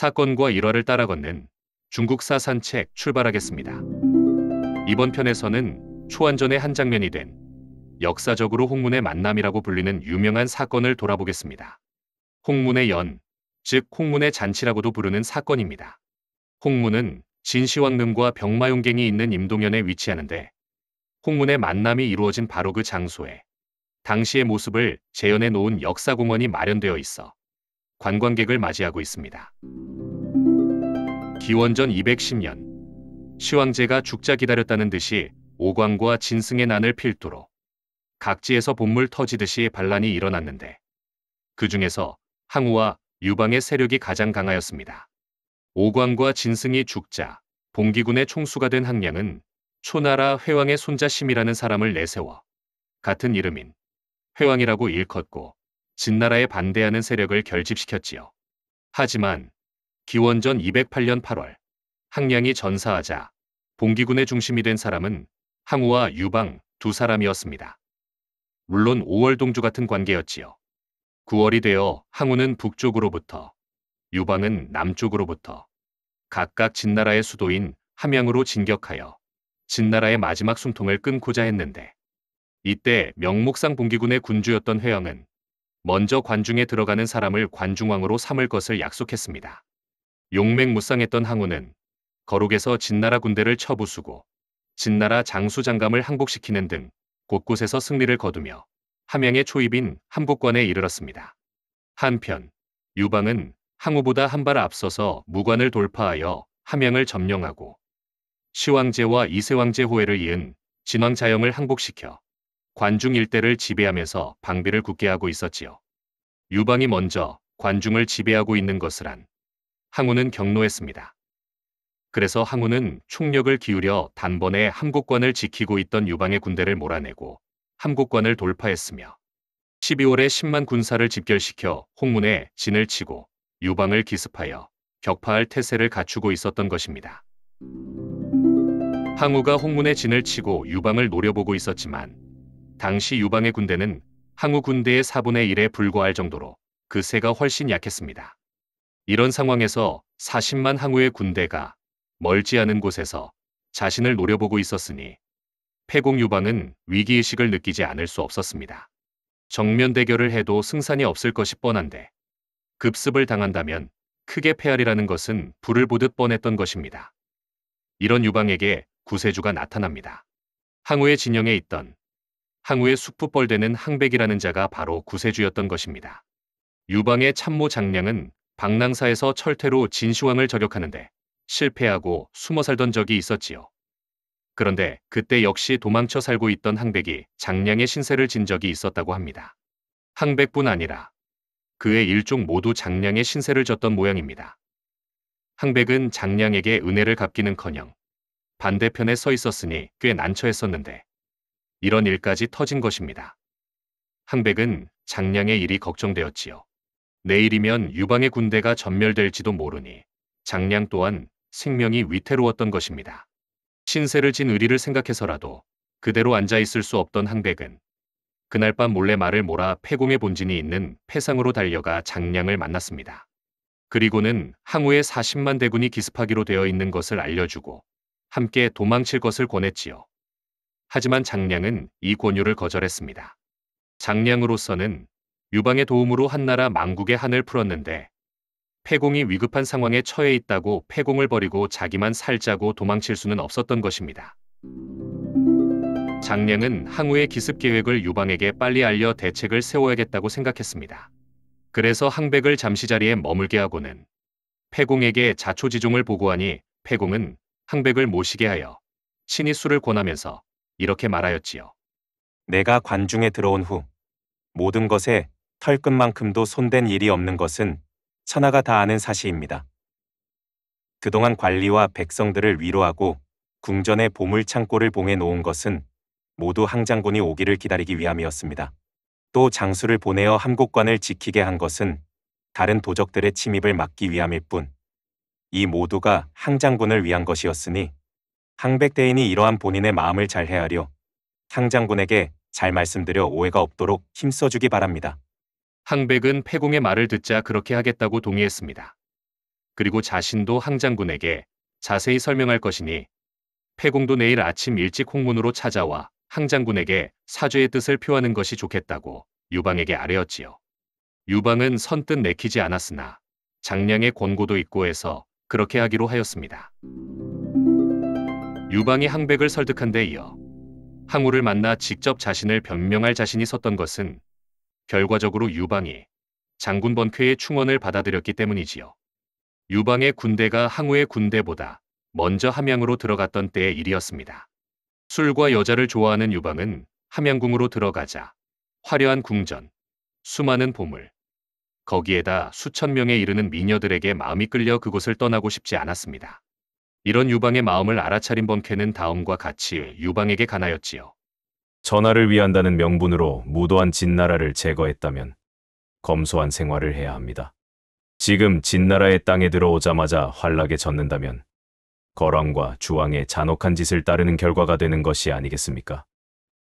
사건과 일화를 따라 걷는 중국사 산책 출발하겠습니다. 이번 편에서는 초안전의 한 장면이 된 역사적으로 홍문의 만남이라고 불리는 유명한 사건을 돌아보겠습니다. 홍문의 연, 즉 홍문의 잔치라고도 부르는 사건입니다. 홍문은 진시황릉과 병마용갱이 있는 임동현에 위치하는데 홍문의 만남이 이루어진 바로 그 장소에 당시의 모습을 재현해 놓은 역사공원이 마련되어 있어 관광객을 맞이하고 있습니다. 기원전 210년 시황제가 죽자 기다렸다는 듯이 오광과 진승의 난을 필두로 각지에서 본물 터지듯이 반란이 일어났는데 그 중에서 항우와 유방의 세력이 가장 강하였습니다. 오광과 진승이 죽자 봉기군의 총수가 된 항량은 초나라 회왕의 손자 심이라는 사람을 내세워 같은 이름인 회왕이라고 일컫고 진나라에 반대하는 세력을 결집시켰지요. 하지만 기원전 208년 8월 항량이 전사하자 봉기군의 중심이 된 사람은 항우와 유방 두 사람이었습니다. 물론 5월 동주 같은 관계였지요. 9월이 되어 항우는 북쪽으로부터 유방은 남쪽으로부터 각각 진나라의 수도인 함양으로 진격하여 진나라의 마지막 숨통을 끊고자 했는데 이때 명목상 봉기군의 군주였던 회왕은 먼저 관중에 들어가는 사람을 관중왕으로 삼을 것을 약속했습니다. 용맹무쌍했던 항우는 거룩에서 진나라 군대를 쳐부수고 진나라 장수장감을 항복시키는 등 곳곳에서 승리를 거두며 함양의 초입인 함곡관에 이르렀습니다. 한편 유방은 항우보다 한 발 앞서서 무관을 돌파하여 함양을 점령하고 시황제와 이세황제 호해를 이은 진왕자영을 항복시켜 관중 일대를 지배하면서 방비를 굳게 하고 있었지요. 유방이 먼저 관중을 지배하고 있는 것을 안 항우는 경노했습니다. 그래서 항우는 총력을 기울여 단번에 함곡관을 지키고 있던 유방의 군대를 몰아내고 함곡관을 돌파했으며 12월에 10만 군사를 집결시켜 홍문에 진을 치고 유방을 기습하여 격파할 태세를 갖추고 있었던 것입니다. 항우가 홍문에 진을 치고 유방을 노려보고 있었지만 당시 유방의 군대는 항우 군대의 4분의 1에 불과할 정도로 그세가 훨씬 약했습니다. 이런 상황에서 40만 항우의 군대가 멀지 않은 곳에서 자신을 노려보고 있었으니 패공 유방은 위기의식을 느끼지 않을 수 없었습니다. 정면 대결을 해도 승산이 없을 것이 뻔한데 급습을 당한다면 크게 패하리라는 것은 불을 보듯 뻔했던 것입니다. 이런 유방에게 구세주가 나타납니다. 항우의 진영에 있던 항우의 숙부뻘되는 항백이라는 자가 바로 구세주였던 것입니다. 유방의 참모 장량은 방랑사에서 철퇴로 진시황을 저격하는데 실패하고 숨어 살던 적이 있었지요. 그런데 그때 역시 도망쳐 살고 있던 항백이 장량의 신세를 진 적이 있었다고 합니다. 항백뿐 아니라 그의 일족 모두 장량의 신세를 졌던 모양입니다. 항백은 장량에게 은혜를 갚기는커녕 반대편에 서 있었으니 꽤 난처했었는데 이런 일까지 터진 것입니다. 항백은 장량의 일이 걱정되었지요. 내일이면 유방의 군대가 전멸될지도 모르니 장량 또한 생명이 위태로웠던 것입니다. 신세를 진 의리를 생각해서라도 그대로 앉아있을 수 없던 항백은 그날 밤 몰래 말을 몰아 패공의 본진이 있는 패상으로 달려가 장량을 만났습니다. 그리고는 항우의 40만 대군이 기습하기로 되어 있는 것을 알려주고 함께 도망칠 것을 권했지요. 하지만 장량은 이 권유를 거절했습니다. 장량으로서는 유방의 도움으로 한나라 망국의 한을 풀었는데 패공이 위급한 상황에 처해 있다고 패공을 버리고 자기만 살자고 도망칠 수는 없었던 것입니다. 장량은 항우의 기습 계획을 유방에게 빨리 알려 대책을 세워야겠다고 생각했습니다. 그래서 항백을 잠시 자리에 머물게 하고는 패공에게 자초지종을 보고하니 패공은 항백을 모시게 하여 친히 술을 권하면서 이렇게 말하였지요. 내가 관중에 들어온 후 모든 것에 털끝만큼도 손댄 일이 없는 것은 천하가 다 아는 사실입니다. 그동안 관리와 백성들을 위로하고 궁전의 보물창고를 봉해 놓은 것은 모두 항장군이 오기를 기다리기 위함이었습니다. 또 장수를 보내어 함곡관을 지키게 한 것은 다른 도적들의 침입을 막기 위함일 뿐, 이 모두가 항장군을 위한 것이었으니 항백대인이 이러한 본인의 마음을 잘 헤아려 항장군에게 잘 말씀드려 오해가 없도록 힘써주기 바랍니다. 항백은 패공의 말을 듣자 그렇게 하겠다고 동의했습니다. 그리고 자신도 항장군에게 자세히 설명할 것이니 패공도 내일 아침 일찍 홍문으로 찾아와 항장군에게 사죄의 뜻을 표하는 것이 좋겠다고 유방에게 아뢰었지요. 유방은 선뜻 내키지 않았으나 장량의 권고도 있고 해서 그렇게 하기로 하였습니다. 유방이 항백을 설득한 데 이어 항우를 만나 직접 자신을 변명할 자신이 섰던 것은 결과적으로 유방이 장군 번쾌의 충언을 받아들였기 때문이지요. 유방의 군대가 항우의 군대보다 먼저 함양으로 들어갔던 때의 일이었습니다. 술과 여자를 좋아하는 유방은 함양궁으로 들어가자 화려한 궁전, 수많은 보물, 거기에다 수천 명에 이르는 미녀들에게 마음이 끌려 그곳을 떠나고 싶지 않았습니다. 이런 유방의 마음을 알아차린 번쾌는 다음과 같이 유방에게 간하였지요. 전하를 위한다는 명분으로 무도한 진나라를 제거했다면 검소한 생활을 해야 합니다. 지금 진나라의 땅에 들어오자마자 환락에 젖는다면 거랑과 주왕의 잔혹한 짓을 따르는 결과가 되는 것이 아니겠습니까?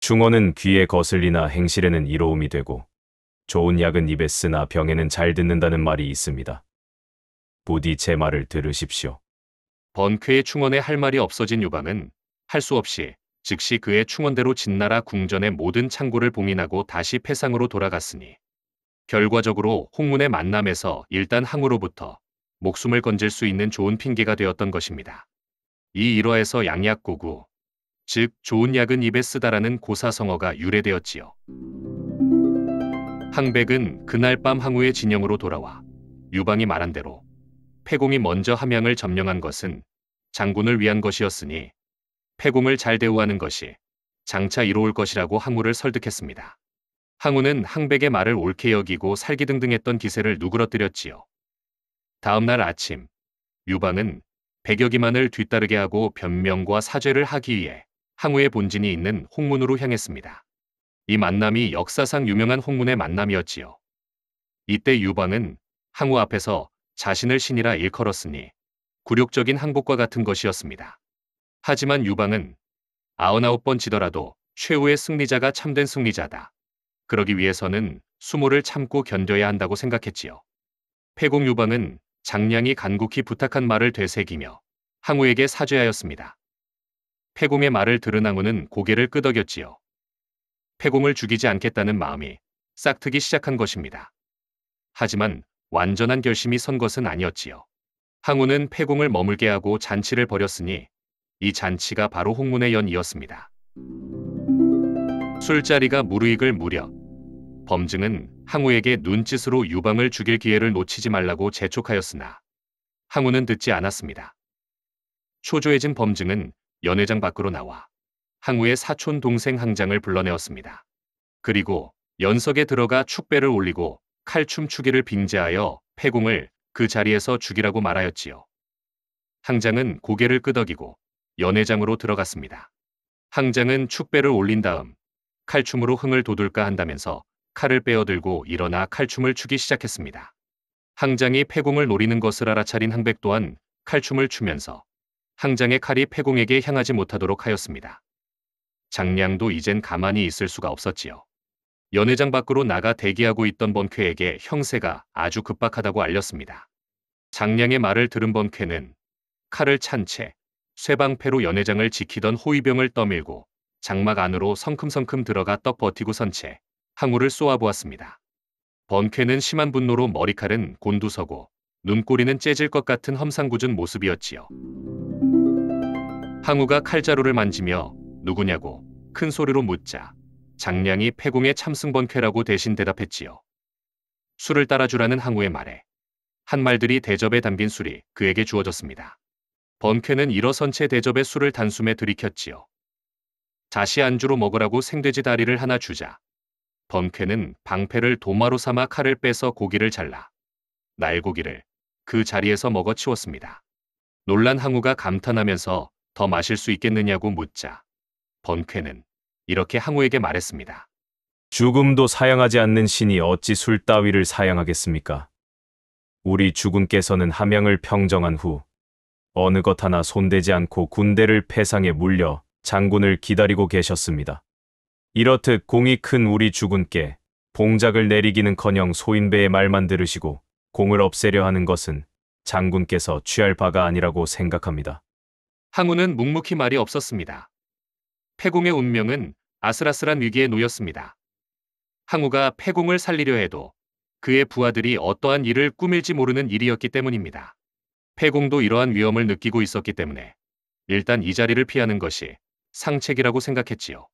충언은 귀에 거슬리나 행실에는 이로움이 되고 좋은 약은 입에 쓰나 병에는 잘 듣는다는 말이 있습니다. 부디 제 말을 들으십시오. 번쾌의 충언에 할 말이 없어진 유방은 할 수 없이 즉시 그의 충언대로 진나라 궁전의 모든 창고를 봉인하고 다시 패상으로 돌아갔으니 결과적으로 홍문의 만남에서 일단 항우로부터 목숨을 건질 수 있는 좋은 핑계가 되었던 것입니다. 이 일화에서 양약고구, 즉 좋은 약은 입에 쓰다라는 고사성어가 유래되었지요. 항백은 그날 밤 항우의 진영으로 돌아와 유방이 말한 대로 패공이 먼저 함양을 점령한 것은 장군을 위한 것이었으니 패공을 잘 대우하는 것이 장차 이로울 것이라고 항우를 설득했습니다. 항우는 항백의 말을 옳게 여기고 살기등등했던 기세를 누그러뜨렸지요. 다음 날 아침 유방은 100여 기만을 뒤따르게 하고 변명과 사죄를 하기 위해 항우의 본진이 있는 홍문으로 향했습니다. 이 만남이 역사상 유명한 홍문의 만남이었지요. 이때 유방은 항우 앞에서 자신을 신이라 일컬었으니 굴욕적인 항복과 같은 것이었습니다. 하지만 유방은 99번 지더라도 최후의 승리자가 참된 승리자다. 그러기 위해서는 수모를 참고 견뎌야 한다고 생각했지요. 패공 유방은 장량이 간곡히 부탁한 말을 되새기며 항우에게 사죄하였습니다. 패공의 말을 들은 항우는 고개를 끄덕였지요. 패공을 죽이지 않겠다는 마음이 싹트기 시작한 것입니다. 하지만 완전한 결심이 선 것은 아니었지요. 항우는 패공을 머물게 하고 잔치를 벌였으니 이 잔치가 바로 홍문의 연이었습니다. 술자리가 무르익을 무렵 범증은 항우에게 눈짓으로 유방을 죽일 기회를 놓치지 말라고 재촉하였으나 항우는 듣지 않았습니다. 초조해진 범증은 연회장 밖으로 나와 항우의 사촌 동생 항장을 불러내었습니다. 그리고 연석에 들어가 축배를 올리고 칼춤 추기를 빙자하여 패공을 그 자리에서 죽이라고 말하였지요. 항장은 고개를 끄덕이고 연회장으로 들어갔습니다. 항장은 축배를 올린 다음 칼춤으로 흥을 돋울까 한다면서 칼을 빼어들고 일어나 칼춤을 추기 시작했습니다. 항장이 패공을 노리는 것을 알아차린 항백 또한 칼춤을 추면서 항장의 칼이 패공에게 향하지 못하도록 하였습니다. 장량도 이젠 가만히 있을 수가 없었지요. 연회장 밖으로 나가 대기하고 있던 번쾌에게 형세가 아주 급박하다고 알렸습니다. 장량의 말을 들은 번쾌는 칼을 찬 채 쇠방패로 연회장을 지키던 호위병을 떠밀고 장막 안으로 성큼성큼 들어가 떡 버티고 선 채 항우를 쏘아보았습니다. 번쾌는 심한 분노로 머리칼은 곤두서고 눈꼬리는 째질 것 같은 험상궂은 모습이었지요. 항우가 칼자루를 만지며 누구냐고 큰 소리로 묻자 장량이 패공의 참승 번쾌라고 대신 대답했지요. 술을 따라주라는 항우의 말에 한 말들이 대접에 담긴 술이 그에게 주어졌습니다. 번쾌는 일어선 채 대접에 술을 단숨에 들이켰지요. 다시 안주로 먹으라고 생돼지 다리를 하나 주자 번쾌는 방패를 도마로 삼아 칼을 빼서 고기를 잘라 날고기를 그 자리에서 먹어치웠습니다. 놀란 항우가 감탄하면서 더 마실 수 있겠느냐고 묻자 번쾌는 이렇게 항우에게 말했습니다. 죽음도 사양하지 않는 신이 어찌 술 따위를 사양하겠습니까? 우리 주군께서는 함양을 평정한 후 어느 것 하나 손대지 않고 군대를 패상에 물려 장군을 기다리고 계셨습니다. 이렇듯 공이 큰 우리 주군께 봉작을 내리기는커녕 소인배의 말만 들으시고 공을 없애려 하는 것은 장군께서 취할 바가 아니라고 생각합니다. 항우는 묵묵히 말이 없었습니다. 패공의 운명은 아슬아슬한 위기에 놓였습니다. 항우가 패공을 살리려 해도 그의 부하들이 어떠한 일을 꾸밀지 모르는 일이었기 때문입니다. 패공도 이러한 위험을 느끼고 있었기 때문에 일단 이 자리를 피하는 것이 상책이라고 생각했지요.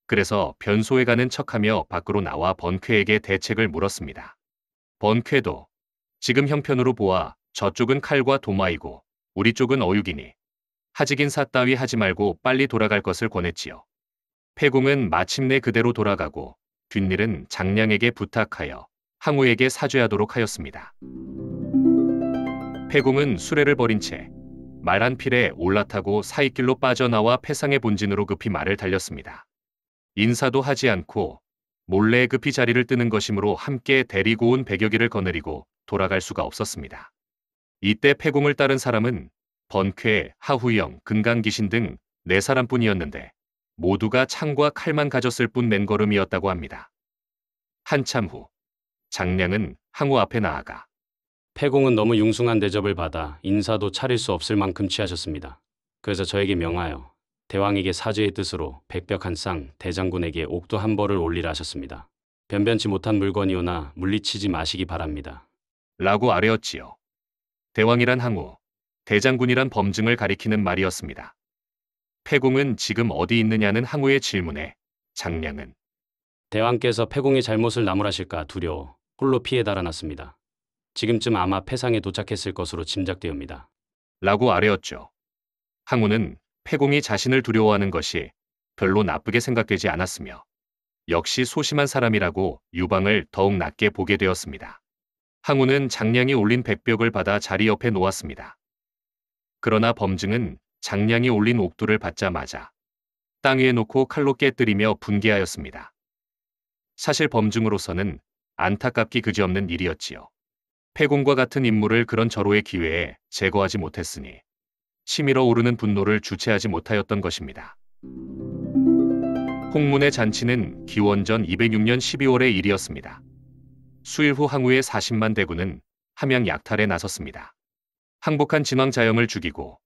그래서 변소에 가는 척하며 밖으로 나와 번쾌에게 대책을 물었습니다. 번쾌도 지금 형편으로 보아 저쪽은 칼과 도마이고 우리 쪽은 어육이니 하직인 사 따위 하지 말고 빨리 돌아갈 것을 권했지요. 패공은 마침내 그대로 돌아가고 뒷일은 장량에게 부탁하여 항우에게 사죄하도록 하였습니다. 패공은 수레를 버린 채 말 한 필에 올라타고 사익길로 빠져나와 패상의 본진으로 급히 말을 달렸습니다. 인사도 하지 않고 몰래 급히 자리를 뜨는 것이므로 함께 데리고 온 백여기를 거느리고 돌아갈 수가 없었습니다. 이때 패공을 따른 사람은 번쾌, 하후영, 금강귀신 등 4사람뿐이었는데 모두가 창과 칼만 가졌을 뿐 맨걸음이었다고 합니다. 한참 후 장량은 항우 앞에 나아가 패공은 너무 융숭한 대접을 받아 인사도 차릴 수 없을 만큼 취하셨습니다. 그래서 저에게 명하여 대왕에게 사죄의 뜻으로 백벽 한 쌍, 대장군에게 옥도 한 벌을 올리라 하셨습니다. 변변치 못한 물건이오나 물리치지 마시기 바랍니다. 라고 아뢰었지요. 대왕이란 항우, 대장군이란 범증을 가리키는 말이었습니다. 패공은 지금 어디 있느냐는 항우의 질문에 장량은 대왕께서 패공의 잘못을 나무라실까 두려워 홀로 피해 달아났습니다. 지금쯤 아마 패상에 도착했을 것으로 짐작되옵니다. 라고 아뢰었죠. 항우는 패공이 자신을 두려워하는 것이 별로 나쁘게 생각되지 않았으며 역시 소심한 사람이라고 유방을 더욱 낮게 보게 되었습니다. 항우는 장량이 올린 백벽을 받아 자리 옆에 놓았습니다. 그러나 범증은 장량이 올린 옥두를 받자마자 땅 위에 놓고 칼로 깨뜨리며 분개하였습니다. 사실 범증으로서는 안타깝기 그지없는 일이었지요. 패공과 같은 인물을 그런 절호의 기회에 제거하지 못했으니 치밀어 오르는 분노를 주체하지 못하였던 것입니다. 홍문의 잔치는 기원전 206년 12월의 일이었습니다. 수일 후 항우의 40만 대군은 함양 약탈에 나섰습니다. 항복한 진왕 자영을 죽이고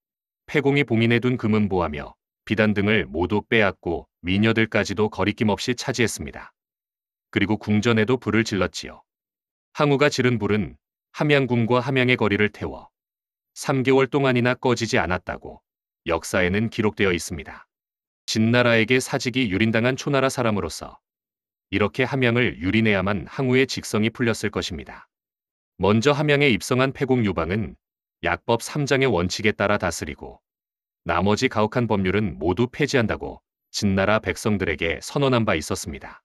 패공이 봉인해둔 금은 보하며 비단 등을 모두 빼앗고 미녀들까지도 거리낌 없이 차지했습니다. 그리고 궁전에도 불을 질렀지요. 항우가 지른 불은 함양궁과 함양의 거리를 태워 3개월 동안이나 꺼지지 않았다고 역사에는 기록되어 있습니다. 진나라에게 사직이 유린당한 초나라 사람으로서 이렇게 함양을 유린해야만 항우의 직성이 풀렸을 것입니다. 먼저 함양에 입성한 패공 유방은 약법 3장의 원칙에 따라 다스리고 나머지 가혹한 법률은 모두 폐지한다고 진나라 백성들에게 선언한 바 있었습니다.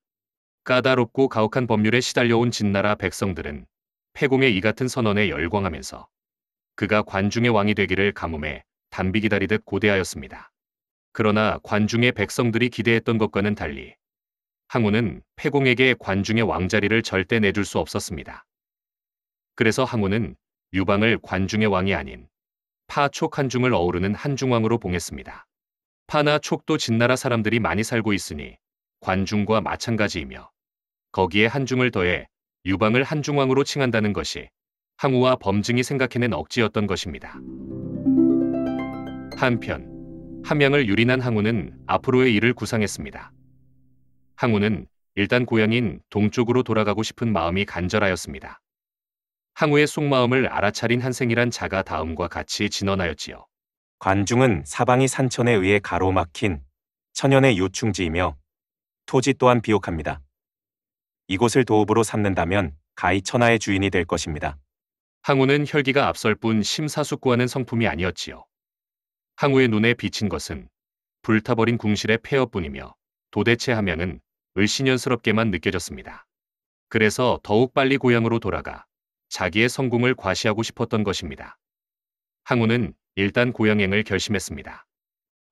까다롭고 가혹한 법률에 시달려온 진나라 백성들은 패공의 이 같은 선언에 열광하면서 그가 관중의 왕이 되기를 가뭄에 단비 기다리듯 고대하였습니다. 그러나 관중의 백성들이 기대했던 것과는 달리 항우는 패공에게 관중의 왕자리를 절대 내줄 수 없었습니다. 그래서 항우는 유방을 관중의 왕이 아닌 파, 촉, 한중을 어우르는 한중왕으로 봉했습니다. 파나 촉도 진나라 사람들이 많이 살고 있으니 관중과 마찬가지이며 거기에 한중을 더해 유방을 한중왕으로 칭한다는 것이 항우와 범증이 생각해낸 억지였던 것입니다. 한편 함양을 유린한 항우는 앞으로의 일을 구상했습니다. 항우는 일단 고향인 동쪽으로 돌아가고 싶은 마음이 간절하였습니다. 항우의 속마음을 알아차린 한생이란 자가 다음과 같이 진언하였지요. 관중은 사방이 산천에 의해 가로막힌 천연의 요충지이며 토지 또한 비옥합니다. 이곳을 도읍으로 삼는다면 가히 천하의 주인이 될 것입니다. 항우는 혈기가 앞설 뿐 심사숙고하는 성품이 아니었지요. 항우의 눈에 비친 것은 불타버린 궁실의 폐허뿐이며 도대체 함양은 을씨년스럽게만 느껴졌습니다. 그래서 더욱 빨리 고향으로 돌아가 자기의 성공을 과시하고 싶었던 것입니다. 항우는 일단 고향행을 결심했습니다.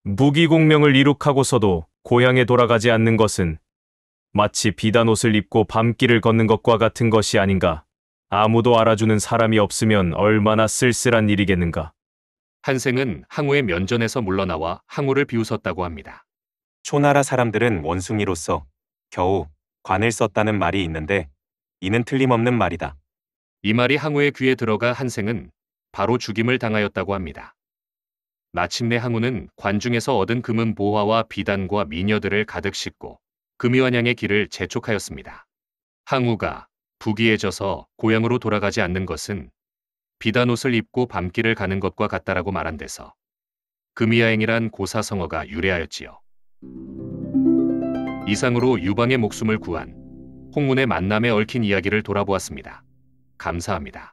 무기공명을 이룩하고서도 고향에 돌아가지 않는 것은 마치 비단 옷을 입고 밤길을 걷는 것과 같은 것이 아닌가. 아무도 알아주는 사람이 없으면 얼마나 쓸쓸한 일이겠는가. 한생은 항우의 면전에서 물러나와 항우를 비웃었다고 합니다. 초나라 사람들은 원숭이로서 겨우 관을 썼다는 말이 있는데 이는 틀림없는 말이다. 이 말이 항우의 귀에 들어가 한생은 바로 죽임을 당하였다고 합니다. 마침내 항우는 관중에서 얻은 금은 보화와 비단과 미녀들을 가득 싣고 금이환양의 길을 재촉하였습니다. 항우가 부귀해져서 고향으로 돌아가지 않는 것은 비단 옷을 입고 밤길을 가는 것과 같다라고 말한 데서 금이야행이란 고사성어가 유래하였지요. 이상으로 유방의 목숨을 구한 홍문의 만남에 얽힌 이야기를 돌아보았습니다. 감사합니다.